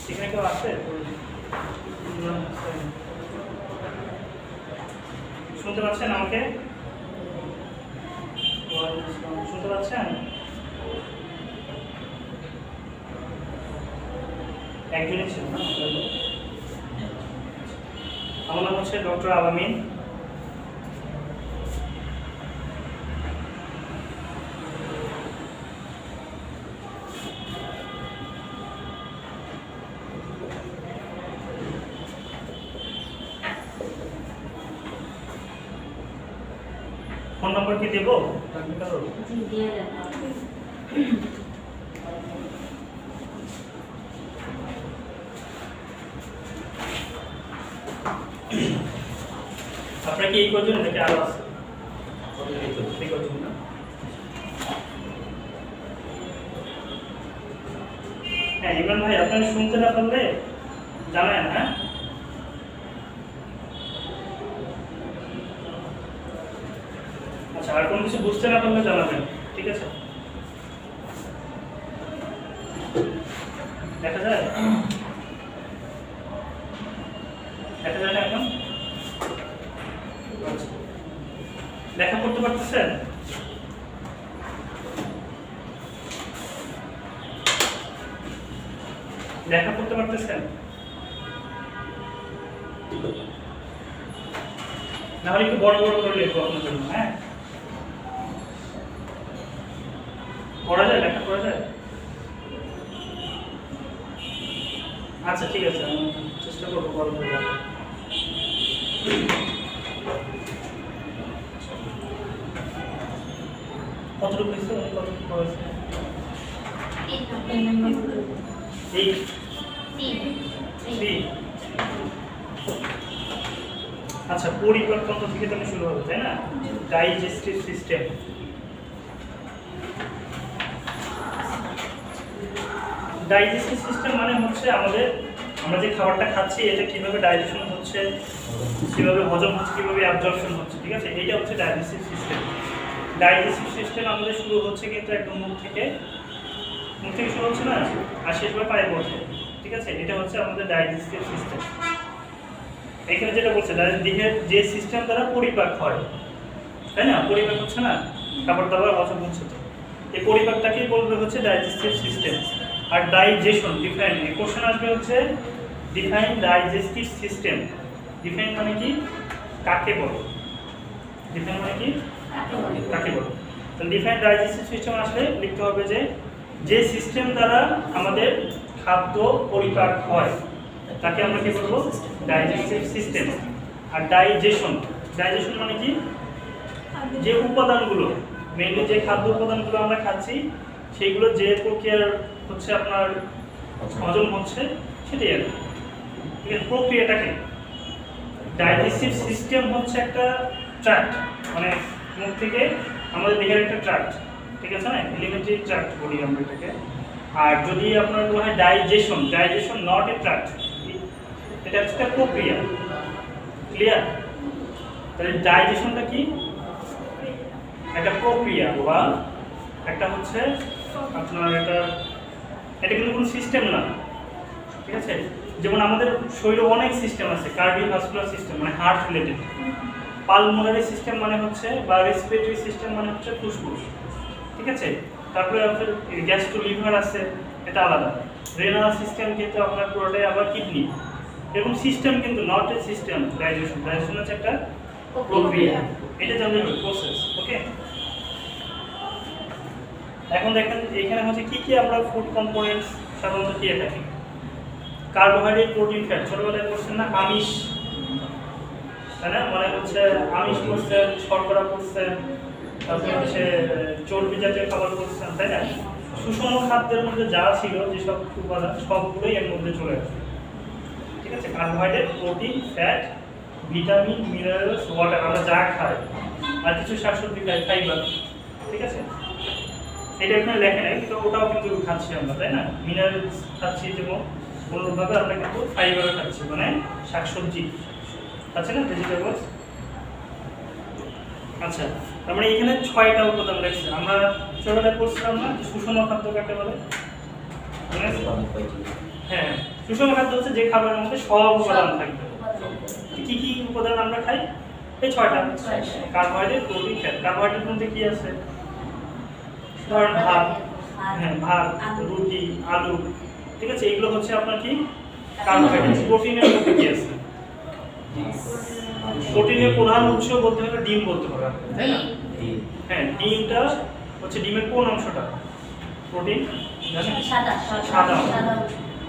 এখানে কেউ আছে? শুনতে পাচ্ছেন আমাকে? শুনতে পাচ্ছেন? একজনই ছিল না? আমার নাম হচ্ছে ডক্টর আলামিন। ফোন নম্বর কি দেবো? আপনার কি এই করছেন নাকি আরো আছে? হ্যাঁ ইমরান ভাই, আপনার শুনতে না পারলে জানান। হ্যাঁ আচ্ছা, আর কোনো কিছু বুঝতে না পারলে জানাবেন, ঠিক আছে? দেখা যায়? দেখা যায় না এখন? দেখা করতে পারতেছেন? দেখা করতে পারতেছেন? নাহলে একটু বড় বড় করে লিখবো আপনার জন্য। হ্যাঁ করা যায়, লেখা করা যায়? আচ্ছা ঠিক আছে, আমি চেষ্টা করবো বড় করে লেখা। কতটুকু লিখছে? কতটুকু করেছে? আচ্ছা, পরিবর্তন থেকে তুমি শুরু হবে, তাই না? Digestive system. ডাইজেস্টিভ সিস্টেম মানে হচ্ছে আমরা যে খাবারটা খাচ্ছি এটা কিভাবে ডাইজেশন হচ্ছে, কিভাবে হজম হচ্ছে, কিভাবে অ্যাবজর্পশন হচ্ছে, ঠিক আছে? এটা হচ্ছে ডাইজেস্টিভ সিস্টেম। ডাইজেস্টিভ সিস্টেম আমাদের শুরু হচ্ছে কিন্তু একদম মুখ থেকে শুরু হচ্ছে না, আর শেষ হয় পায়ে পড়ছে, ঠিক আছে? এটা হচ্ছে আমাদের ডাইজেস্টিভ সিস্টেম। এখানে যেটা বলছে দেহের যে সিস্টেম দ্বারা পরিপাক হয়, তাই না? পরিপাক হচ্ছে না, খাবার দাবার হজম হচ্ছে, তো এই পরিপাকটাকেই বলবে হচ্ছে ডাইজেস্টিভ সিস্টেম। আর ডাইজেশন ডিফাইন কোশ্চেন আসবে হচ্ছে ডিফাইন ডাইজেস্টিভ সিস্টেম। ডিফাইন মানে কি, কাকে বলে? ডিফাইন মানে কি, কাকে বলে? তো ডিফাইন ডাইজেস্টিভ সিস্টেম আসলে লিখতে হবে যে সিস্টেম দ্বারা আমাদের খাদ্য পরিপাক হয় তাকে আমরা কি বলবো? Digestive system. আর ডাইজেশন মানে কি, যে উপাদানগুলো মেইনলি যে খাদ্য উপাদানগুলো আমরা খাচ্ছি সেগুলো যে প্রক্রিয়ার হচ্ছে আপনার হজম হচ্ছে সেটাই আর কি, ঠিক আছে? প্রক্রিয়াটাকে ডাইজেস্টিভ সিস্টেম হচ্ছে একটা ট্র্যাক্ট, মানে মুখ থেকে আমাদের দেহের একটা ট্র্যাক্ট, ঠিক আছে না? এলিমেন্টারি ট্র্যাক্ট বলি আমরা এটাকে। আর যদি আপনার বলা হয় ডাইজেশন নট এ ট্র্যাক্ট, এটা হচ্ছে একটা প্রক্রিয়া। ক্লিয়ার? তাহলে ডাইজেশনটা কি? একটা প্রক্রিয়া বা একটা হচ্ছে আপনার এটা কিন্তু কোনো সিস্টেম না, ঠিক আছে? যেমন আমাদের শরীরে অনেক সিস্টেম আছে, কার্ডিওভাস্কুলার সিস্টেম মানে হার্ট রিলেটেড, পালমোনারি সিস্টেম মানে হচ্ছে বা রেসপিরেটরি সিস্টেম মানে হচ্ছে ফুসফুস, ঠিক আছে? তারপরে আপনার গ্যাস্ট্রো লিভার আছে, এটা আলাদা। রেনাল সিস্টেম কিন্তু আপনার পুরোটাই আবার কিডনি। এরকম সিস্টেম কিন্তু নট এ সিস্টেম। ডাইজেশন হচ্ছে একটা প্রক্রিয়া, এটা জানতে হবে, প্রসেস। ওকে, এখন দেখেন এখানে হচ্ছে কি আমরা ফুড কম্পোনেন্টস সাধারণত খেয়ে থাকি। Carbohydrate, protein, fat. ছোটবেলায় করছেন না আমিষ, তাই না? মানে হচ্ছে আমিষ করছেন, শর্করা করছেন, তারপরে হচ্ছে চর্বি জাতীয় খাবার করছেন, তাই না? সুষম খাদ্যের মধ্যে যা ছিল যেসব উপাদান সবগুলোই এর মধ্যে চলে আসে, ঠিক আছে? Carbohydrate, protein, fat, vitamin, minerals, water, আমরা যা খাই, আর কিছু শাকসবজি খাই, ফাইবার, ঠিক আছে? এটা এখানে লেখে নাই, তো ওটাও কিন্তু খাচ্ছি আমরা, তাই না? মিনারেলস খাচ্ছি, যেমন অনুরূপভাবে আমরা কিন্তু ফাইবারও খাচ্ছি, মানে শাকসবজি আছে না, ভেজিটেবলস। আচ্ছা, তার মানে এখানে 6টা উপাদান লেখছে। আমরা ছোটবেলায় পড়ছিলাম না সুষম খাদ্য কাকে বলে? হ্যাঁ, সুষম খাদ্য হচ্ছে যে খাবারের মধ্যে সব উপাদান থাকবে। কি কি উপাদান আমরা খাই? এই 6টা: কার্বোহাইড্রেট, প্রোটিন, ফ্যাট। কার্বোহাইড্রেট মধ্যে কি আছে? ধরেন ভাত, হ্যাঁ ভাত, রুটি, আলু, ঠিক আছে, এগুলো হচ্ছে আপনার কি কার্বোহাইড্রেট। প্রোটিনের মধ্যে কি আছে? প্রোটিনের প্রধান উৎস বলতে হলে ডিম বলতে হবে, তাই না? হ্যাঁ, ডিমটা হচ্ছে ডিমের কোন অংশটা প্রোটিন জানেন? সাদা।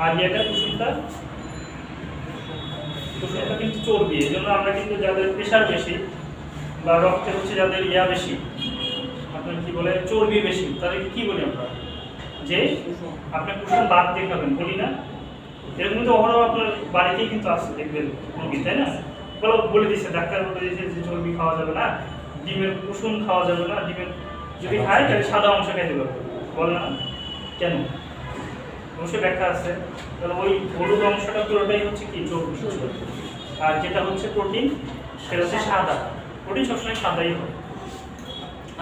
আর এটা কুসুমটা কিন্তু চর্বি। এজন্য আমরা কিন্তু যাদের প্রেশার বেশি বা রক্তে হচ্ছে যাদের বেশি, আপনার কি বলে চর্বি বেশি, তাদেরকে কি বলি আমরা? যে আপনার কুসুম বাদ দিয়ে খাবেন বলি না? এরকম কিন্তু অহরহ আপনার বাড়িতেই কিন্তু আসছে, দেখবেন মুরগি, তাই না? বলে দিচ্ছে, ডাক্তার বলে দিচ্ছে যে চর্বি খাওয়া যাবে না, ডিমের কুসুম খাওয়া যাবে না, ডিমের যদি খায় তাহলে সাদা অংশ খাইতে পারবে, বলে না? কেন? অবশ্যই ব্যাখ্যা আছে। তাহলে ওই হলুদ অংশটা পুরোটাই হচ্ছে কি চর্বি, আর যেটা হচ্ছে প্রোটিন সেটা হচ্ছে সাদা। প্রোটিন সবসময় সাদাই হয়।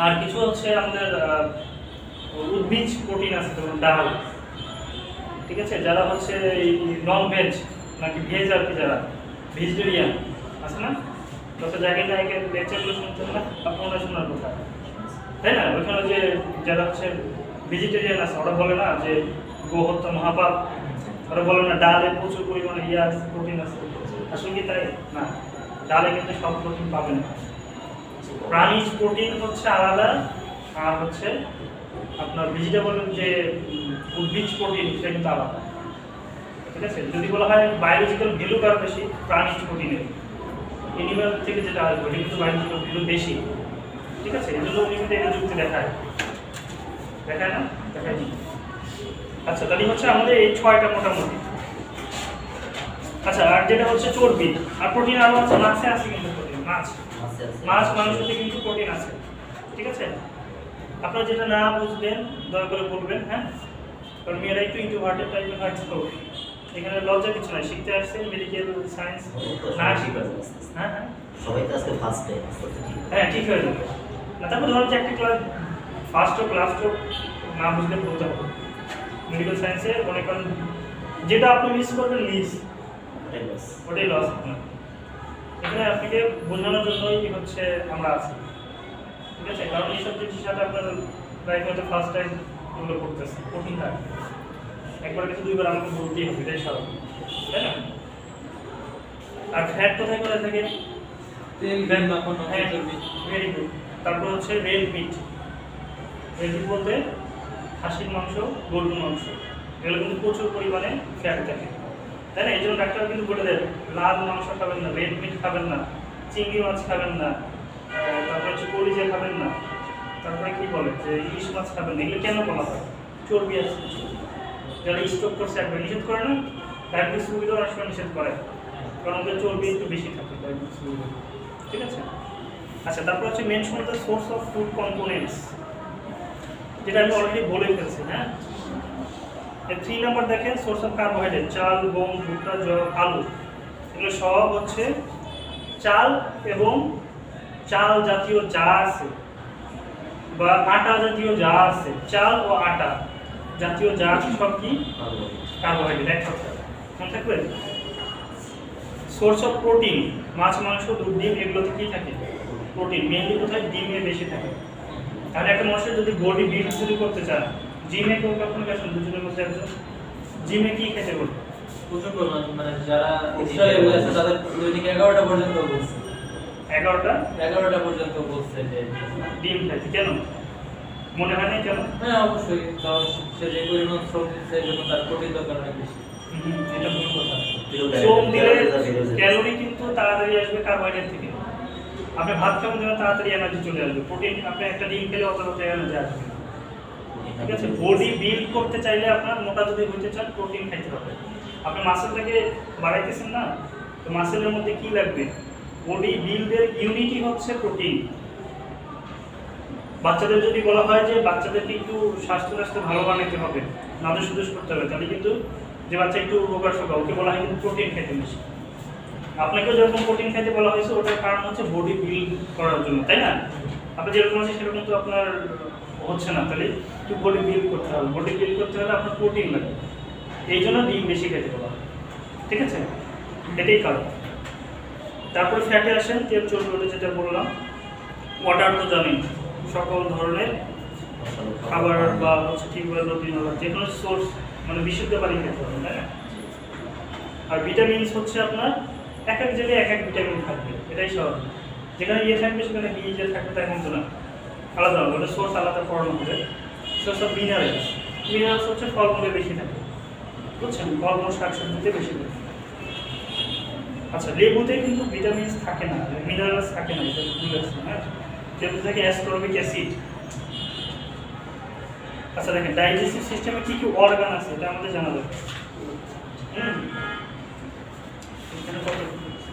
আর কিছু হচ্ছে আমাদের উদ্ভিজ প্রোটিন আছে, যেমন ডাল, ঠিক আছে, যারা হচ্ছে নন ভেজ নাকি ভেজ আর কি, যারা ভেজিটেরিয়ান আছে না, ডক্টর জাকির নায়েকের লেকচারগুলো শুনতেন না আপনারা? শোনার কথা, তাই না? ওইখানে যে যারা হচ্ছে ভেজিটেরিয়ান আছে ওরা বলে না যে গো হত্যা মহাপাপ, ওরা বলে না ডালে প্রচুর পরিমাণে আছে, প্রোটিন আছে। আসলে কি তাই না? ডালে কিন্তু সব প্রোটিন পাবেন না। প্রাণীজ প্রোটিন হচ্ছে আলাদা, আর হচ্ছে আপনার ভেজিটেবল যে উদ্ভিজ প্রোটিন সেটা কিন্তু আলাদা, ঠিক আছে? যদি বলা হয় বায়োলজিক্যাল ভ্যালু কার বেশি, প্রাণীজ প্রোটিনের, এনিম্যাল থেকে যেটা আসবে ওটা কিন্তু বায়োলজিক্যাল ভ্যালু বেশি, ঠিক আছে? এই জন্য উনি কিন্তু এটা যুক্তি দেখায় না? দেখায়নি। আচ্ছা, তাহলে হচ্ছে আমাদের এই 6টা মোটামুটি। আচ্ছা, আর যেটা হচ্ছে চর্বি আর প্রোটিন আরো আছে, মাছে আছে কিন্তু প্রোটিন, মাছ মাংসতে কিন্তু প্রোটিন আছে, ঠিক আছে? আপনারা যেটা না বুঝবেন দয়া করে বলবেন, হ্যাঁ? কারণ মেয়েরা একটু ইন্ট্রোভার্টেড টাইপের হয়তো, এখানে লজ্জা কিছু নাই, শিখতে আসছে মেডিকেল সায়েন্স না শিখবে। হ্যাঁ হ্যাঁ, সবাই তো আজকে ফার্স্ট ডে, হ্যাঁ ঠিক হয়ে যাবে। না তারপর ধরুন যে একটা ক্লাস ফার্স্ট হোক লাস্ট হোক না বুঝলে বলতে হবে। মেডিকেল সায়েন্সে মনে করেন যেটা আপনি মিস করবেন ওটাই লস আপনার। এখানে আপনাকে বোঝানোর জন্যই হচ্ছে আমরা আছি, ঠিক আছে? কারণ এইসব জিনিসের সাথে আপনার লাইফে হয়তো ফার্স্ট টাইম এগুলো করতেছে, কঠিন থাকে, একবার কিছু দুইবার আমাকে বলতেই হবে, এটাই স্বাভাবিক, তাই না? আর ফ্যাট কোথায় কোথায় থাকে? Very good. তারপর হচ্ছে রেড মিট। রেড মিট বলতে খাসির মাংস, গরুর মাংস, এগুলো কিন্তু প্রচুর পরিমাণে ফ্যাট থাকে, তাই না? এই জন্য ডাক্তার কিন্তু বলে দেন লাল মাংস খাবেন না, রেড মিট খাবেন না, চিংড়ি মাছ খাবেন না, তারপরে হচ্ছে কলিজা খাবেন না, তারপরে কি বলে যে ইলিশ মাছ খাবেন না। এগুলো কেন বলা হয়? চর্বি আছে। যারা স্ট্রোক করছে একবার নিষেধ করে না, ডায়াবেটিস রোগীদের অনেক সময় নিষেধ করে, কারণ ওদের চর্বি একটু বেশি থাকে ডায়াবেটিস রোগীদের, ঠিক আছে? আচ্ছা, তারপর হচ্ছে mention the source of food components, যেটা আমি অলরেডি বলে ফেলছি, হ্যাঁ? 3 নাম্বার দেখেন, সোর্স অফ কার্বোহাইড্রেট, চাল, গম, ভুট্টা, জব, আলু, এগুলো সব হচ্ছে চাল এবং চাল জাতীয় যা আছে বা আটা জাতীয় যা আছে, চাল ও আটা জাতীয় যা আছে সব কি কার্বোহাইড্রেট, এক কথা মনে থাকবে। সোর্স অফ প্রোটিন, মাছ, মাংস, দুধ, ডিম, এগুলোতে কি থাকে? প্রোটিন। মেইনলি কোথায়? ডিমে বেশি থাকে। তাহলে একটা মানুষের যদি বডি বিল্ড শুরু করতে চান, জিমে কেউ কখনো গেছেন? দুজনের মধ্যে একজন জিমে কি খেতে বলবে? প্রচুর পরিমাণ, মানে যারা এক্সট্রা লেভেল আছে তাদের দৈনিক 11টা পর্যন্ত বলছে, 11টা পর্যন্ত বলছে যে ডিম খাইতে। কেন মনে হয় না? কেন? হ্যাঁ অবশ্যই, কারণ সে যে পরিমাণ শ্রম দিচ্ছে এই জন্য তার প্রোটিন দরকার অনেক বেশি। এটা ভুল কথা। শ্রম দিলে ক্যালোরি কিন্তু তাড়াতাড়ি আসবে কার্বোহাইড্রেট থেকে। আপনি ভাত খাবেন যেন তাড়াতাড়ি এনার্জি চলে আসবে। প্রোটিন আপনি একটা ডিম খেলে অত এনার্জি আসবে, ঠিক আছে? বডি বিল্ড করতে চাইলে আপনার মোটা যদি হইতে চান প্রোটিন খাইতে হবে। আপনি মাসেলটাকে বাড়াইতেছেন না, তো মাসেলের মধ্যে কি লাগবে? বডি বিল্ডের ইউনিটি হচ্ছে প্রোটিন। বাচ্চাদের যদি বলা হয় যে বাচ্চাদেরকে একটু স্বাস্থ্য ভালো বানাইতে হবে, নাদুস সুদুস করতে হবে, তাহলে কিন্তু যে বাচ্চা একটু রোগা শোকা ওকে বলা হয় কিন্তু প্রোটিন খেতে বেশি। আপনাকেও যেরকম প্রোটিন খাইতে বলা হয়েছে ওটার কারণ হচ্ছে বডি বিল্ড করার জন্য, তাই না? আপনি যেরকম আছে সেরকম তো আপনার হচ্ছে না, তাহলে একটু বডি বিল্ড করতে হবে। বডি বিল্ড করতে হলে আপনার প্রোটিন লাগবে, এই জন্য ডিম বেশি খেতে বলা হয়। ঠিক আছে, এটাই কারণ। তারপরে ফ্যাটে আসেন, তেল চর্বি, ওটা যেটা বললাম। ওয়াটার তো জানেন, সকল ধরনের খাবার বা হচ্ছে টিউবওয়েল নদী নালা যে কোনো সোর্স মানে বিশুদ্ধ পানি খেতে হবে, তাই না? আর ভিটামিনস হচ্ছে আপনার এক এক জায়গায় এক এক ভিটামিন থাকবে, এটাই স্বাভাবিক। যেখানে ইয়ে থাকবে সেখানে বি যে থাকবে তাই মতো না, আলাদা হবে, ওটা সোর্স আলাদা পড়ানো হবে। সোর্স অফ মিনারেলস, মিনারেলস হচ্ছে ফলমূলে বেশি থাকে, বুঝছেন, ফলমূল শাকসবজিতে বেশি থাকে। আচ্ছা, লেবুতে কিন্তু ভিটামিনস থাকে না, মিনারেলস থাকে না, এটা ভুল আছে। হ্যাঁ, লেবু থেকে অ্যাসকর্বিক অ্যাসিড। আচ্ছা দেখেন, ডাইজেস্টিভ সিস্টেমে কী কী অর্গান আছে এটা আমাদের জানা দরকার।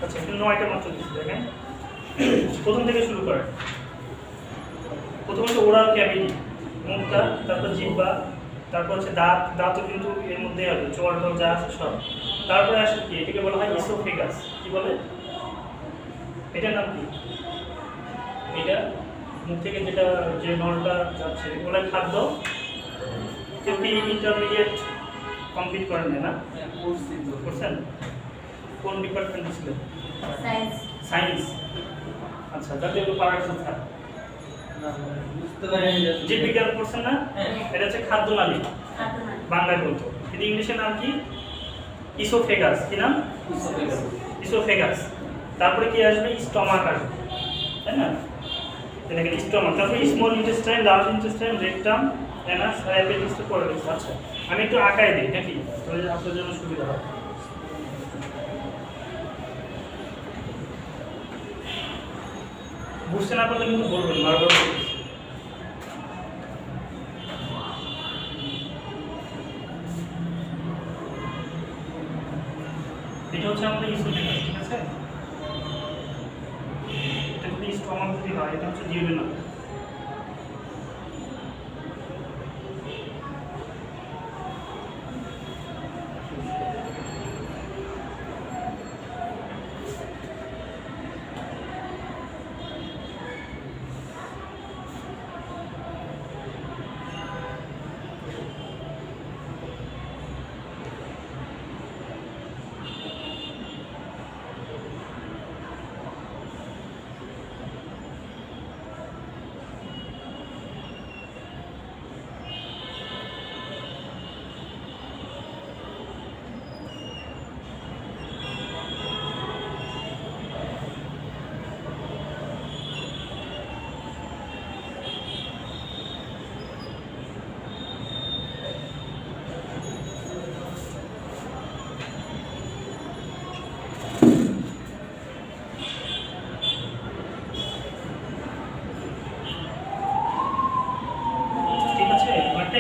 আচ্ছা, এখানে 9টা মাত্র দিচ্ছি, দেখেন। প্রথম থেকে শুরু করেন। প্রথমত ওরাল ক্যাভিটি, মুখটা, তারপর জিহ্বা, তারপর হচ্ছে দাঁত, দাঁতও কিন্তু এর মধ্যেই হবে, চোয়াল টোয়াল যা আছে সব। তারপরে আসে কি, এটাকে বলা হয় ইসোফেগাস। কি বলে? এটার নাম কি? এটা মুখ থেকে যেটা যে নলটা যাচ্ছে ওটা খাদ্য। কেউ কি ইন্টারমিডিয়েট কমপ্লিট করেন না? করছেন? কোন ডিপার্টমেন্টে ছিলেন? সায়েন্স। আচ্ছা, যাতে ওগুলো পারার কথা। জীববিজ্ঞান করছেন না? এটা হচ্ছে খাদ্যনালী, বাংলায় বলতো, কিন্তু ইংলিশের নাম কি? ইসোফেগাস। কি নাম? ইসোফেগাস। তারপরে কি আসবে? স্টমাক আসবে, তাই না? দেখেন স্টমাক, তারপরে small intestine, large intestine, rectum, Anas, appendix তো পড়ে গেছে। আচ্ছা, আমি একটু আঁকায় দিই নাকি, তাহলে আপনার জন্য সুবিধা হয়। বুঝতে না পারলে কিন্তু বলবেন, বারবার বলবেন। এটা হচ্ছে আমাদের ইসোফেগাস, ঠিক আছে? এটা যদি স্টমাক যদি হয়, এটা হচ্ছে ডিউডেনাম।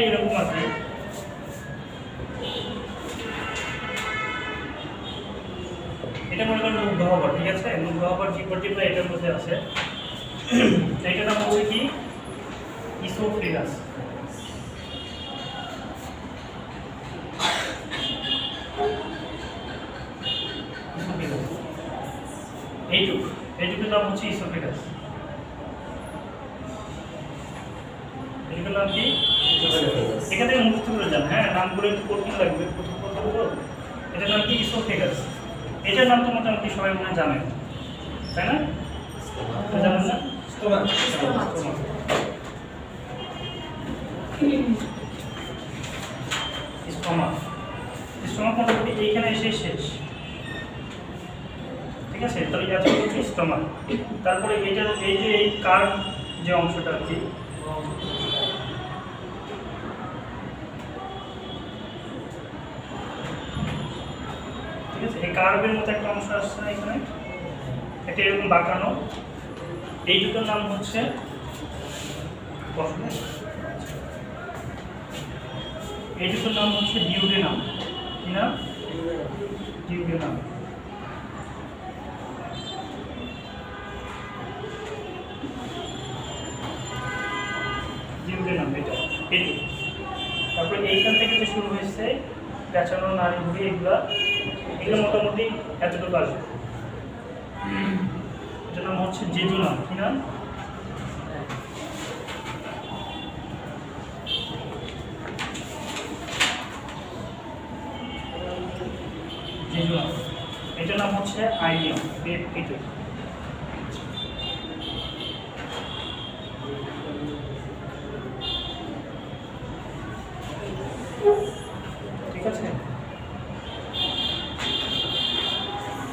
এরকম আছে, এটা মনে করেন মুখ গহ্বর, ঠিক আছে? মুখ গহ্বর জিহ্বা এটার মধ্যে আছে। এটার নাম হচ্ছে কি? ইসোফেগাস। এইটুকুর নাম হচ্ছে ইসোফেগাস। এটার নাম কি? এখান থেকে মুখস্থ করে যান, হ্যাঁ, নামগুলো একটু কঠিন লাগবে প্রথম তো। এটার নাম কি? ইসোফেগাস। এটার নাম তো মোটামুটি সবাই মনে হয় জানেন, তাই না? জানেন না? স্টোমাক। স্টোমাক মোটামুটি এইখানে এসে শেষ, ঠিক আছে? তাহলে এত হচ্ছে স্টোমাক। তারপরে এইটার এই যে এই কার্ভ যে অংশটা আর কি, ঠিক আছে? এই কার্ভের মতো একটা অংশ আসছে না এখানে, একটা এরকম বাঁকানো, এইটুকুর নাম হচ্ছে এইটুকুর নাম হচ্ছে ডিউডেনাম। কি নাম? ডিউডেনাম। ডিউডেনাম এটা এইটুকু। তারপরে এইখান থেকে যে শুরু হয়েছে পেঁচানো নাড়ি ঘুরি, এগুলো মোটামুটি এতটুকু আসবে। এটার নাম হচ্ছে জেজুনাম। কি নাম? জেজুনাম, এটার নাম হচ্ছে আইনিয়াম, এটা ঠিক আছে।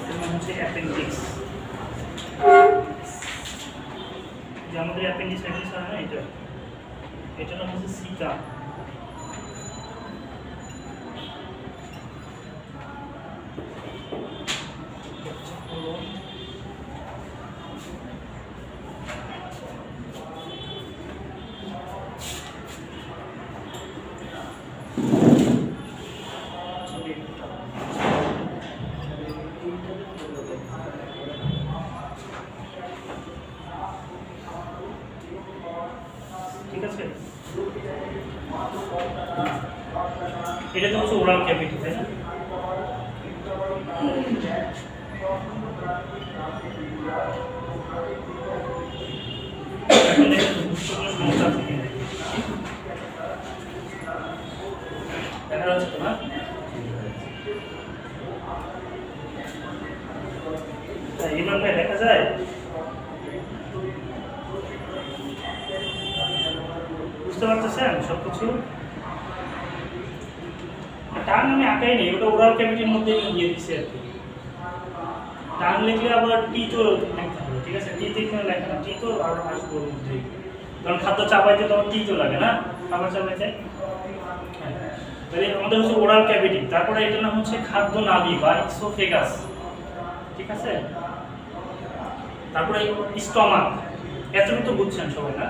এটার নাম হচ্ছে অ্যাপেন্ডিক্স, যে আমাদের অ্যাপেন্ডিসাইটিস হয় না, এটার নাম হচ্ছে সিকা। ঠিক আছে, এটা তো হচ্ছে ওরাল ক্যাভিটি, তাই না? এখন দেখুন কোনো সমস্যা আছে কিনা, দেখা যাচ্ছে তো না? ইমরান ভাই দেখা যায়? বুঝতে পারতেছেন সব কিছু? টান আমি আঁকাই নেই, ওটা ওরাল ক্যাভিটির মধ্যে দিয়ে দিচ্ছি আর কি। টান লিখলে আবার টি তো লিখতে হবে, ঠিক আছে? টি এখানে লেখা না, টি তো আর আসবো ওর মধ্যেই, কারণ খাদ্য চাবাইতে তখন টি তো লাগে না, খাবার চাবাইতে। তাহলে আমাদের হচ্ছে ওরাল ক্যাভিটি, তারপরে এটার নাম হচ্ছে খাদ্য নালী বা ইসোফেগাস, ঠিক আছে? তারপরে স্টমাক, এতটুকু তো বুঝছেন সবাই না?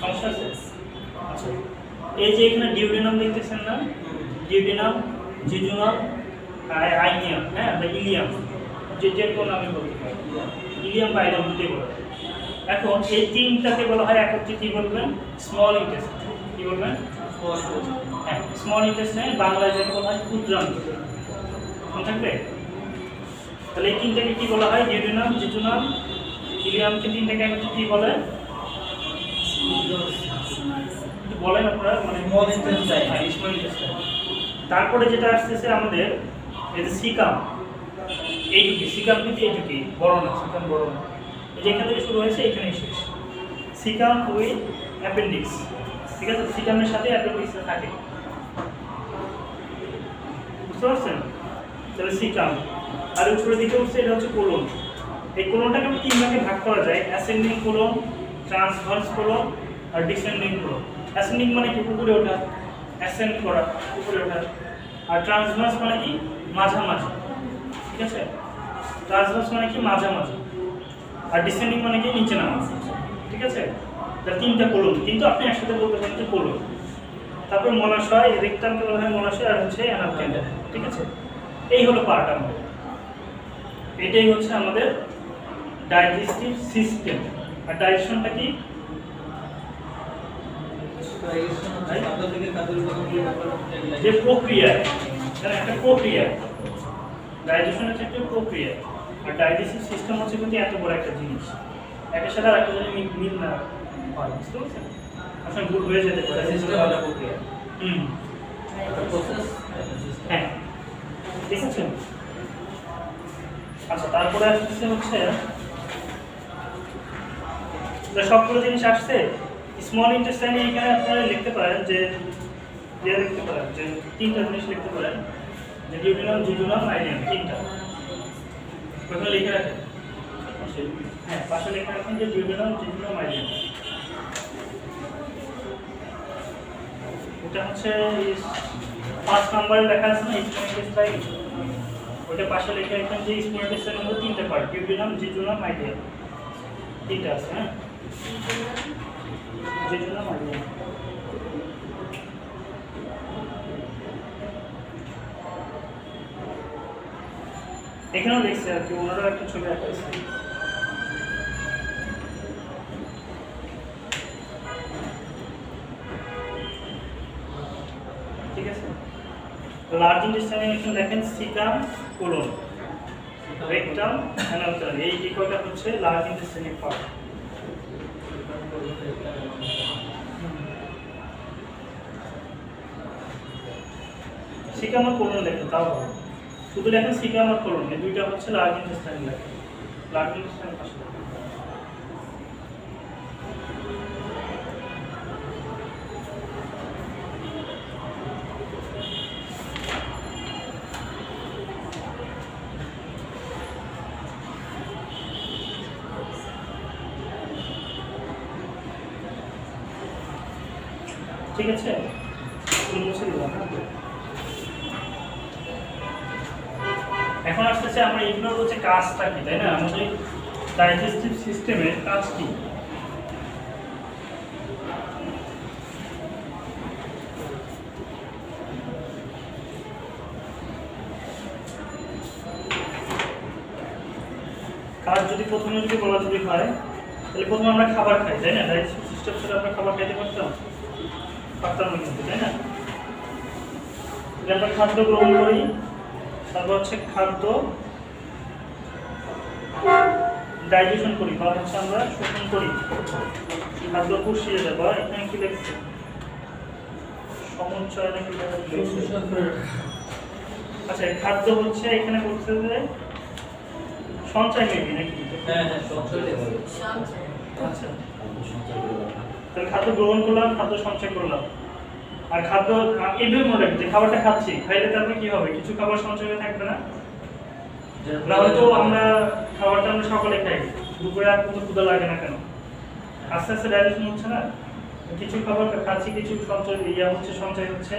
সমস্যা আছে? আচ্ছা, এই যে এখানে ডিউডেনাম দেখতেছেন না, ডিউডেনাম, জেজুনাম, আইনিয়াম, হ্যাঁ, বা ইলিয়াম, যে কোনো নামে বলতে পারি, ইলিয়াম বা আইনিয়াম দুটোই বলা হয়। এখন এই তিনটাকে বলা হয় একত্রে কি বলবেন? Small intestine. কি বলবেন? হ্যাঁ, স্মল ইন্টেস্টাইন, বাংলায় যেটা বলা হয় ক্ষুদ্রান্ত। মনে থাকবে? তাহলে এই তিনটাকে কি বলা হয়? ডিউডেনাম, জেজুনাম, ইলিয়ামকে তিনটাকে একত্রে কি বলে? বলেন আপনারা, মানে স্মল ইন্টেস্টাইন। হ্যাঁ, স্মল ইন্টেস্টাইন। তারপরে যেটা আসতেছে আমাদের এই যে সিকাম, এইটুকু সিকাম, কিন্তু এইটুকুই বড় না, সিকাম বড় না, এই যে এখান থেকে শুরু হয়েছে এখানেই শেষ। সিকাম উইথ অ্যাপেন্ডিক্স, ঠিক আছে? সিকামের সাথে অ্যাপেন্ডিক্স থাকে, বুঝতে পারছেন? তাহলে সিকাম, আর উপরের দিকে উঠছে এটা হচ্ছে কোলন। এই কোলনটাকে তিন ভাগে ভাগ করা যায়: অ্যাসেন্ডিং কোলন, ট্রান্সভার্স কোলন আর ডিসেন্ডিং কোলন। অ্যাসেন্ডিং মানে কি? উপরে ওঠা, অ্যাসেন্ড করা, উপরে ওঠা। আর ট্রান্সভার্স মানে কি? মাঝামাঝি, ঠিক আছে? ট্রান্সভার্স মানে কি? মাঝামাঝি। আর ডিসেন্ডিং মানে কি? নিচে নামা, ঠিক আছে? তাহলে তিনটা কোলন, কিন্তু আপনি একসাথে বলতে পারেন যে কোলন। তারপর মলাশয়, রেক্টামকে বলা হয় মলাশয়, আর হচ্ছে অ্যানাল, ঠিক আছে? এই হলো পার্ট আমাদের, এটাই হচ্ছে আমাদের ডাইজেস্টিভ সিস্টেম। আর ডাইজেশনটা কি? যে প্রক্রিয়া, একটা প্রক্রিয়া, ডাইজেশন হচ্ছে একটা প্রক্রিয়া। আর ডাইজেস্টিভ সিস্টেম হচ্ছে কিন্তু এত বড় একটা জিনিস, একটা সাথে আর একটা জিনিস মিল না হয়, বুঝতে পারছেন? আসলে ভুল হয়ে যেতে পারে। সিস্টেম একটা প্রক্রিয়া, প্রসেস, হ্যাঁ, ঠিক আছে? আচ্ছা, তারপরে আসছে হচ্ছে সবগুলো জিনিস আসছে। স্মল ইন্টেস্টাইনে এখানে আপনারা লিখতে পারেন যে লিখতে পারেন যে তিনটা জিনিস লিখতে পারেন, যে ডিউডেনাম, জেজুনাম, আইলিয়াম, তিনটা ওখানে লিখে রাখেন। হ্যাঁ, পাশে লিখে রাখেন যে ডিউডেনাম, জেজুনাম, আইলিয়াম। ওটা হচ্ছে 5 নম্বরে লেখা আছে না স্মল ইন্টেস্টাইন, ওটা পাশে লিখে রাখেন যে স্মল ইন্টেস্টাইনের মধ্যে তিনটা পার্ট: ডিউডেনাম, জেজুনাম, আইলিয়াম, তিনটা আছে। হ্যাঁ, জেজুনাম, আইলিয়াম। এখানেও লিখছে আর কি, ওনারও একটা ছবি আঁকা আছে। ঠিক আছে, লার্জ ইন্টেস্টাইনে এখানে দেখেন সিকাম, কোলন, রেকটাম, অ্যানাল, এই কয়টা হচ্ছে লার্জ ইন্টেস্টাইনের পার্ট। সিকাম আর কোলন লেখেন তাও হবে। শুধু লেখেন সিকাম আর কোলন, এই দুইটা হচ্ছে লার্জ ইন্টেস্টাইন লেখেন। লার্জ ইন্টেস্টাইন পাশে লেখেন। ঠিক আছে, মুছে দিলাম। এখন আসতেছে আমরা এগুলোর হচ্ছে কাজটা কি, তাই না? আমাদের ডাইজেস্টিভ সিস্টেমের কাজ কি? কাজ যদি প্রথমে যদি বলা যদি হয়, তাহলে প্রথমে আমরা খাবার খাই, তাই না? ডাইজেস্টিভ সিস্টেম ছাড়া আমরা খাবার খাইতে পারতাম না কিন্তু, তাই না? আমরা খাদ্য গ্রহণ করি, তারপর হচ্ছে খাদ্য ডাইজেশন করি বা হচ্ছে আমরা শোষণ করি, খাদ্য পুষিয়ে দেয় বা এখানে কি লিখছে সমুচ্চয় নাকি আচ্ছা খাদ্য হচ্ছে এখানে বলছে যে সঞ্চয় মেবি নাকি? হ্যাঁ সঞ্চয় লেখা। আচ্ছা তাহলে খাদ্য গ্রহণ করলাম, খাদ্য সঞ্চয় করলাম, আর খাদ্য এইভাবে মনে রাখবে যে খাবারটা খাচ্ছি, খাইলে তারপরে কি হবে? কিছু খাবার সঞ্চয় হয়ে থাকবে না? হয়তো আমরা খাবারটা আমরা সকালে খাই, দুপুরে আর কোনো ক্ষুধা লাগে না কেন? আস্তে আস্তে ডাইজেশন হচ্ছে না, কিছু খাবার খাচ্ছি, কিছু সঞ্চয় হচ্ছে, সঞ্চয় হচ্ছে,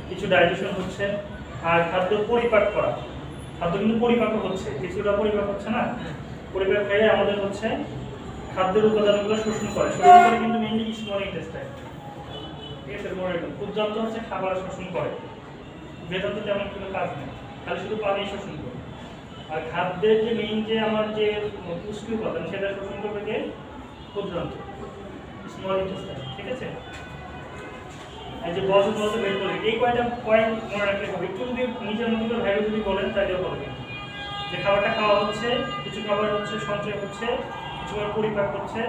কিছু ডাইজেশন হচ্ছে। আর খাদ্য পরিপাক করা, খাদ্য কিন্তু পরিপাক হচ্ছে, কিছুটা পরিপাক হচ্ছে না, পরিপাক হয়ে আমাদের হচ্ছে খাদ্যের উপাদানগুলো শোষণ করে কিন্তু মেইনলি স্মল ইন্টেস্টাইন। ঠিক আছে, মনে রাখবেন ক্ষুদ্রান্ত হচ্ছে খাবার শোষণ করে, বেদান্ত তেমন কোনো কাজ নেই, খালি শুধু পানি শোষণ করে। আর খাদ্যের যে মেইন যে আমার যে পুষ্টি উপাদান সেটা শোষণ করবে কে? ক্ষুদ্রান্ত, স্মল ইন্টেস্টাইন। ঠিক আছে, এই যে বসে বের করে এই কয়টা পয়েন্ট মনে রাখলে হবে। একটু যদি নিজের মতো করে ভ্যালু যদি বলেন তাহলেও হবে, যে খাবারটা খাওয়া হচ্ছে, কিছু খাবার হচ্ছে সঞ্চয় হচ্ছে, কিছু খাবার পরিপাক হচ্ছে,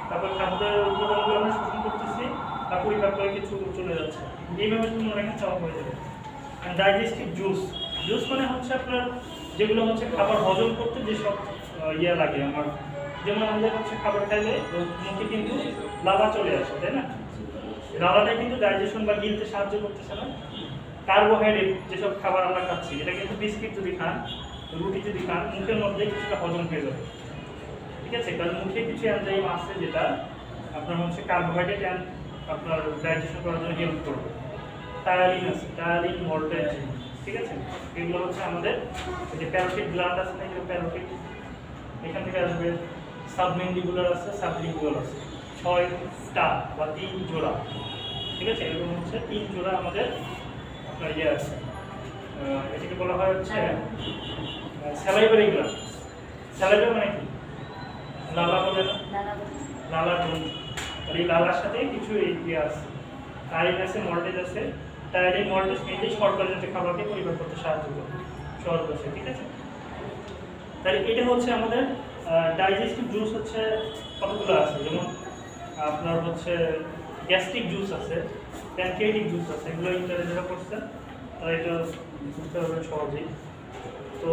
তারপর খাদ্যের উপাদানগুলো আমরা শোষণ করতেছি আর পরিপাক করে কিছু চলে যাচ্ছে। এইভাবে যদি মনে রাখেন চাওয়া হয়ে যাবে। ডাইজেস্টিভ জুস, জুস মানে হচ্ছে আপনার যেগুলো হচ্ছে খাবার হজম করতে যেসব ইয়ে লাগে আমার, যেমন আমাদের হচ্ছে খাবার খাইলে মুখে কিন্তু লালা চলে আসে, তাই না? লালাটা কিন্তু ডাইজেশন বা গিলতে সাহায্য করতেছে না। কার্বোহাইড্রেট যেসব খাবার আমরা খাচ্ছি, এটা কিন্তু বিস্কিট যদি খান, রুটি যদি খান, মুখের মধ্যে কিছুটা হজম হয়ে যাবে। ঠিক আছে, কারণ মুখে কিছু এনজাইম আছে যেটা আপনার হচ্ছে কার্বোহাইড্রেট আপনার ডাইজেশন করার জন্য হেল্প করবে। টায়ারিন আছে, টায়ারিন মল্টেজ, ঠিক আছে, এগুলো হচ্ছে আমাদের যে প্যারোটিড গ্ল্যান্ড আছে না, এগুলো প্যারোটিড এখান থেকে আসবে। সাবমেন্ডিবুলার আছে, সাবলিঙ্গুয়াল আছে, 6টা বা 3 জোড়া। ঠিক আছে, এরকম হচ্ছে 3 জোড়া আমাদের আপনার ইয়ে আছে, এটাকে বলা হয় হচ্ছে স্যালাইভারি গ্ল্যান্ড। স্যালাইভা মানে কি? লালা বলে না, লালা গ্রন্থি। আর এই লালার সাথে কিছু ইয়ে আছে, টায়ারিন আছে, মল্টেজ আছে। টায়ারিন মল্টেজ মেনলি শর্করা জাতীয় খাবারকে পরিপাক করতে সাহায্য করে, সহজ ভাষায়। ঠিক আছে, তাহলে এটা হচ্ছে আমাদের ডাইজেস্টিভ জুস হচ্ছে কতগুলো আছে, যেমন আপনার হচ্ছে গ্যাস্ট্রিক জুস আছে, প্যানক্রিয়াটিক জুস আছে, এগুলো ইন্টারে যারা করছে তারা এটা বুঝতে পারবেন সহজেই। তো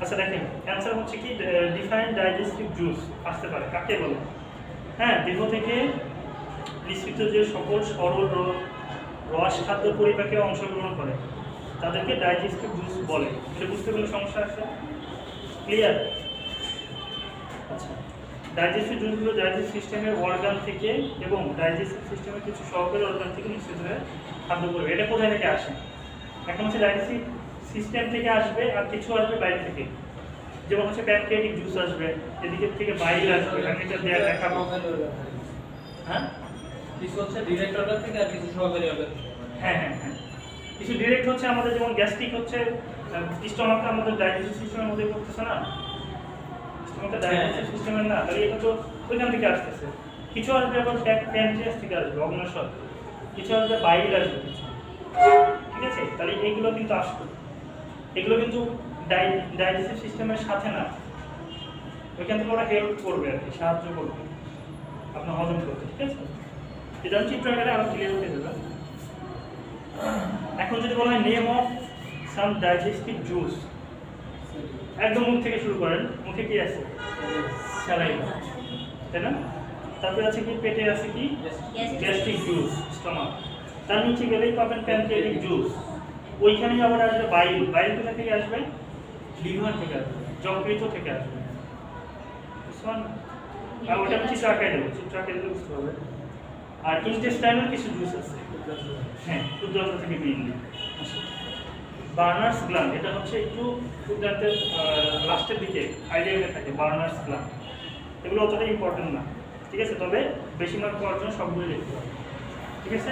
আচ্ছা দেখেন, অ্যান্সার হচ্ছে কি, ডিফাইন ডাইজেস্টিভ জুস আসতে পারে কাকে বলে? হ্যাঁ, দেহ থেকে নিঃসৃত যে সকল সরল রস খাদ্য পরিপাকে অংশগ্রহণ করে তাদেরকে ডাইজেস্টিভ জুস বলে। এটা বুঝতে কোনো সমস্যা আছে? ক্লিয়ার? আচ্ছা, ডাইজেস্টিভ জুসগুলো ডাইজেস্টিভ সিস্টেমের অর্গান থেকে এবং ডাইজেস্টিভ সিস্টেমের কিছু সহকারী অর্গান থেকে নিঃসৃত হয়ে খাদ্য পরিপাক। এটা কোথায় থেকে আসে? এখন হচ্ছে ডাইজেস্টিভ সিস্টেম থেকে আসবে আর কিছু আসবে বাইরে থেকে, যেমন হচ্ছে প্যানক্রিয়াটিক জুস আসবে, এদিকে থেকে বাইল আসবে। আমি এটা দেখাবো। হ্যাঁ, কিছু হচ্ছে ডিরেক্ট অর্গান থেকে আর কিছু সহকারী অর্গান থেকে। হ্যাঁ হ্যাঁ হ্যাঁ, কিছু ডিরেক্ট হচ্ছে আমাদের, যেমন গ্যাস্ট্রিক হচ্ছে স্টমাকটা আমাদের ডাইজেস্টিভ সিস্টেমের মধ্যে পড়তেছে না, স্টমাকটা ডাইজেস্টিভ সিস্টেমের না, তাহলে এটা তো ওইখান থেকে আসতেছে। কিছু আসবে আবার প্যানক্রিয়াস থেকে আসবে, অগ্ন্যাশয়, কিছু আসবে বাইল আসবে কিছু। ঠিক আছে, তাহলে এইগুলো কিন্তু আসবে, এগুলো কিন্তু ডাইজেস্টিভ সিস্টেমের সাথে না, ওইখান থেকে ওরা হেল্প করবে আর কি, সাহায্য করবে আপনার হজম করতে। ঠিক আছে, এটা চিত্র আকারে আরো ক্লিয়ার হয়ে যাবে। এখন যদি বলা হয় name of some digestive juice, একদম মুখ থেকে শুরু করেন। মুখে কি আছে? স্যালাইভা, তাই না? তারপরে আছে কি পেটে আছে কি গ্যাস্ট্রিক জুস, স্টমাক। তার নিচে গেলেই পাবেন প্যানক্রিয়াটিক জুস। ওইখানেই আবার আসবে বাইল। বাইল কোথা থেকে আসবে? লিভার থেকে আসবে, যকৃত থেকে আসবে। বুঝছেন? আর ওটা আমি চিত্র আঁকাই দেবো, চিত্র আঁকাই দিলে বুঝতে হবে। আর ইন্টেস্টাইনাল কিছু জুস আছে, হ্যাঁ, ক্ষুদ্রান্ত থেকে মেইনলি। বার্নার্স গ্ল্যান্ড, এটা হচ্ছে একটু ক্ষুদ্রান্তের লাস্টের দিকে আইডিয়া থাকে বার্নার্স গ্ল্যান্ড। এগুলো অতটা ইম্পর্টেন্ট না, ঠিক আছে? তবে বেশি মার্ক পাওয়ার জন্য সবগুলো লিখতে হবে, ঠিক আছে?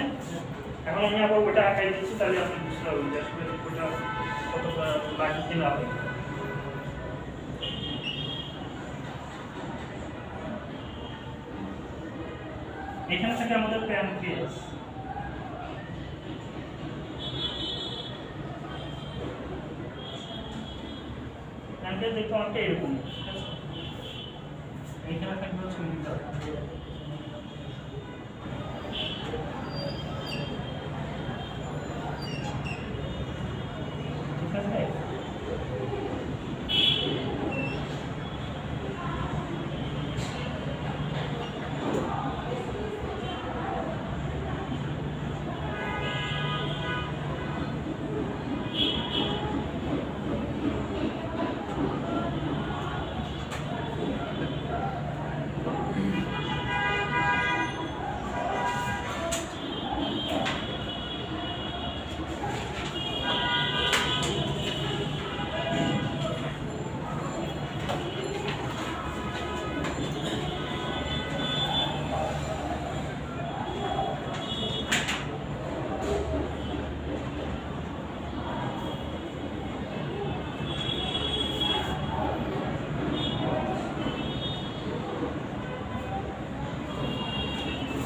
এখন আমি আবার ওটা আঁকাই দিচ্ছি, তাহলে আপনি বুঝতে পারবেন যে আসলে ওটা কতটা লাগে কি না লাগে। এখানে থাকে আমাদের প্যানক্রিয়াস। প্যানক্রিয়াস দেখতে অনেকটা এরকম, ঠিক আছে? এখানে থাকবে হচ্ছে লিভার। ঠিক আছে?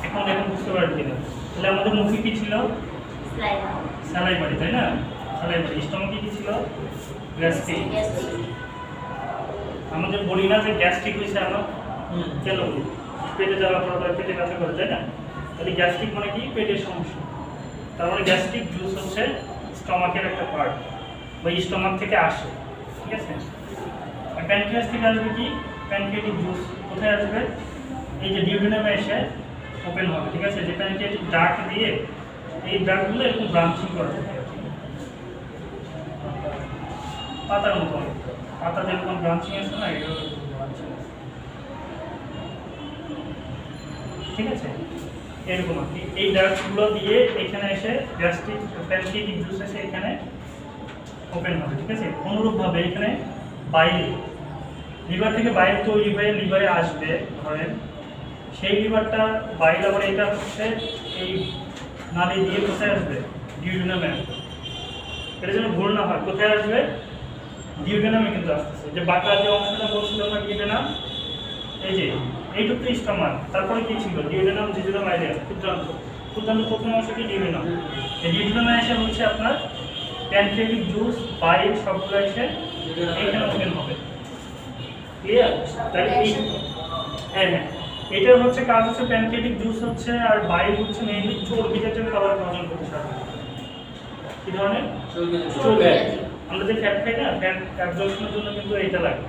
এখন এখন বুঝতে পারবেন কিনা? তাহলে আমাদের মুখে কি ছিল? স্যালাইভারি, তাই না? স্যালাইভারি। স্টমাকে কি ছিল? গ্যাস্ট্রিক। আমাদের বলি না যে গ্যাস্ট্রিক হয়েছে আমার, কেন পেটে যাওয়ার পর পেটে ব্যথা করে, তাই না? তাহলে গ্যাস্ট্রিক মানে কি? পেটের সমস্যা। তার মানে গ্যাস্ট্রিক জুস হচ্ছে স্টমাকের একটা পার্ট, বা স্টমাক থেকে আসে, ঠিক আছে? আর প্যানক্রিয়াস থেকে আসবে কি? Pancreatic juice. কোথায় আসবে? এই যে ডিউডিনামে এসে ওপেন হবে, ঠিক আছে? যে প্যানক্রিয়াটিক ডাক্ট দিয়ে এই ডাক্টগুলো এরকম ব্রাঞ্চিং করা থাকে, পাতার মতো। পাতা যেরকম ব্রাঞ্চিং আছে না, এগুলো ব্রাঞ্চিং আছে, ঠিক আছে? এরকম আর কি। এই ডাক্টগুলো দিয়ে এখানে এসে গ্যাস্ট্রিক প্যানক্রিয়াটিক জুস এসে এখানে ওপেন হবে, ঠিক আছে? অনুরূপভাবে এখানে বাইল, লিভার থেকে বাইল তৈরি হয়ে লিভারে আসবে, ধরেন সেই লিভারটা বাইল আবার এটা হচ্ছে এই নালী দিয়ে কোথায় আসবে? ডিউডিনামে আসবে। এটা যেন ভুল না হয়, কোথায় আসবে? ডিউডিনামে কিন্তু আসতেছে। যে বাঁকা যে অংশটা বলছিলাম না, ডিউডিনাম, এই যে এইটুকু তো স্টমাক, তারপরে কি ছিল? ডিউডিনাম, জিজুনাম, আইডিয়া, ক্ষুদ্রান্ত। ক্ষুদ্রান্ত প্রথম অংশ কি? ডিউডিনাম। এই ডিউডিনামে এসে হচ্ছে আপনার প্যানক্রিয়াটিক জুস, বাইল সবগুলো এসে এইখানে ওপেন হবে। ক্লিয়ার? তাহলে এই হ্যাঁ হ্যাঁ, এটার হচ্ছে কাজ হচ্ছে প্যানক্রিয়াটিক জুস হচ্ছে, আর বাইল হচ্ছে মেইনলি চর্বি জাতীয় খাবার হজম করতে সাহায্য করে। কি ধরনের? চর্বি। আমরা যে ফ্যাট খাই না, ফ্যাট অ্যাবজর্পশনের জন্য কিন্তু এইটা লাগে।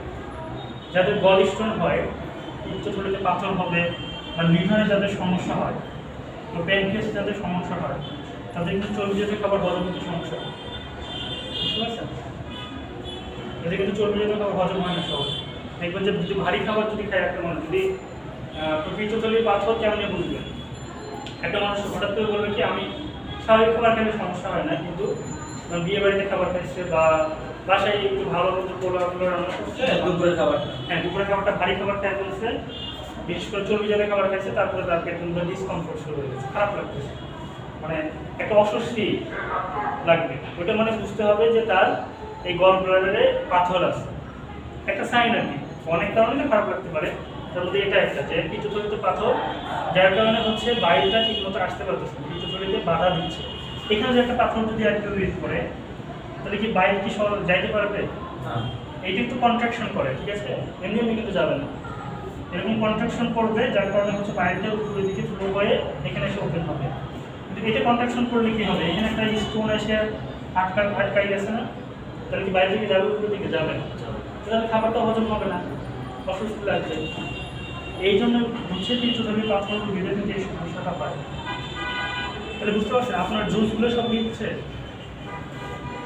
যাদের গল স্টোন হয়, উচ্চথলিতে পাথর হবে, বা লিভারে যাদের সমস্যা হয়, বা প্যানক্রিয়াসে যাদের সমস্যা হয়, তাদের কিন্তু চর্বি জাতীয় খাবার হজম করতে সমস্যা হয়। বুঝতে পারছেন? এদের কিন্তু চর্বি জাতীয় খাবার হজম হয় না সহজ। দেখবেন যে যদি ভারী খাবার যদি খায় একটা মানুষ, যদি পিত্তথলির পাথর কেমনে বুঝবেন? একটা মানুষ হঠাৎ করে বলবে কি আমি স্বাভাবিক খাবার খেলে সমস্যা হয় না, কিন্তু বিয়ে বাড়িতে খাবার খাইছে বা বাসায় একটু ভালো মতো পোলাওগুলো রান্না করছে, দুপুরের খাবার, হ্যাঁ দুপুরের খাবারটা ভারী খাবার খেয়ে ফেলছে, বিশেষ করে চর্বি জাতীয় খাবার খাইছে, তারপরে তার পেটের মধ্যে ডিসকমফোর্ট শুরু হয়ে গেছে, খারাপ লাগতেছে, মানে একটা অস্বস্তি লাগবে। ওটা মানে বুঝতে হবে যে তার এই গল ব্লাডারে পাথর আছে, একটা সাইন আর কি। অনেক কারণে খারাপ লাগতে পারে, তার মধ্যে এটা একটা যে পিত্তথলিতে পাথর, যার কারণে হচ্ছে বাইলটা ঠিক মতো আসতে পারতেছে না, পিত্তথলিতে বাধা দিচ্ছে। এখানে যে একটা পাথর যদি অ্যাক্টিভেট করে, তাহলে কি বাইল কি যাইতে পারবে? এইটা একটু কন্ট্রাকশন করে, ঠিক আছে? এমনি এমনি কিন্তু যাবে না। এরকম কন্ট্রাকশন করবে যার কারণে হচ্ছে বাইরেটা উপরের দিকে ফ্লো হয়ে এখানে এসে ওপেন হবে। কিন্তু এটা কন্ট্রাকশন করলে কি হবে, এখানে একটা স্টোন এসে আটকাই গেছে না, তাহলে কি বাইরে দিকে যাবে উপরের দিকে যাবে না, তাহলে খাবারটা হজম হবে না, অসুস্থ লাগবে। এই জন্য হচ্ছে তীর্থধর্মী পাথরগুলো ভিতরে কিন্তু এই সমস্যাটা পায়। তাহলে বুঝতে পারছেন আপনার জুসগুলো সব দিচ্ছে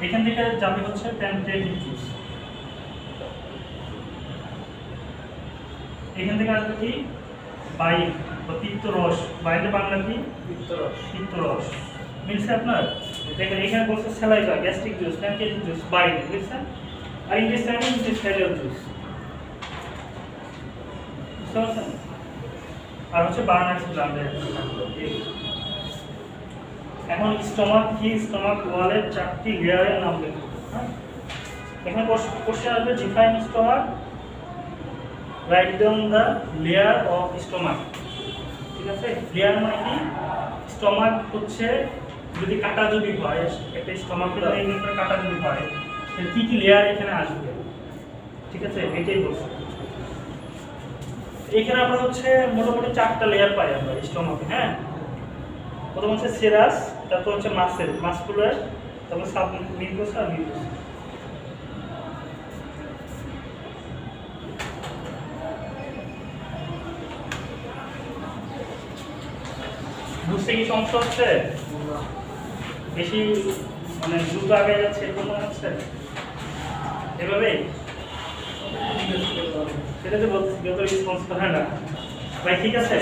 এখান থেকে যাবে হচ্ছে প্যানক্রিয়াটিক জুস, এখান থেকে আসবে কি বাইল বা পিত্তরস, বাইলের বাংলা কি পিত্তরস মিলছে আপনার। দেখেন এখানে বলছে saliva, gastric juice, pancreatic juice, bile, বুঝছেন? আর ইন্টেস্টাইনাল ইন্টেস্টাইনাল জুস, বুঝতে পারছেন? আর হচ্ছে বার্নার্স গ্ল্যান্ডের। এখন স্টোমাক কি, স্টোমাক ওয়ালের 4টি লেয়ারের নাম লিখুন। হ্যাঁ, এখানে কোশ্চেন আসবে define stomach, write down the layer of stomach. ঠিক আছে, লেয়ার মানে কি, স্টোমাক হচ্ছে যদি কাটা যদি হয়, একটা স্টোমাকের এই কাটা যদি হয় তাহলে কি কি লেয়ার এখানে আসবে। ঠিক আছে, এটাই বলছি। এখানে আমরা হচ্ছে মোটামুটি 4টা লেয়ার পাই আমরা স্টোমাকে। হ্যাঁ, প্রথম হচ্ছে সেরাস, তারপর হচ্ছে মাসেল, মাসকুলার, তারপর সাবমিউকাস আর মিউকাস। বুঝতে কি সমস্যা হচ্ছে? বেশি মানে দ্রুত আগে যাচ্ছে এরকম মনে হচ্ছে? এভাবেই সেটা তো বলছি, যত রেসপন্স করে না ভাই। ঠিক আছে,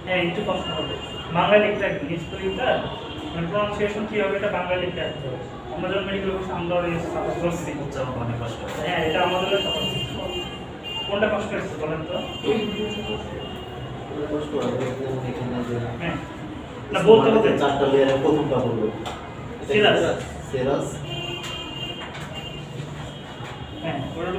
হ্যাঁ একটু কষ্ট হবে। বাংলায় লিখতে একদম স্পেলিংটা মানে প্রনাউন্সিয়েশন কি হবে এটা বাংলায় লিখতে আসতে হবে। আমরা যখন মেডিকেল কোর্স আমরা সাপোজ করছি, হ্যাঁ এটা আমাদের কোনটা কষ্ট হচ্ছে বলেন তো? হ্যাঁ না বলতে হবে 4টা লেয়ারের প্রথমটা বলবো সেরাস, সেরাস। হ্যাঁ ওটা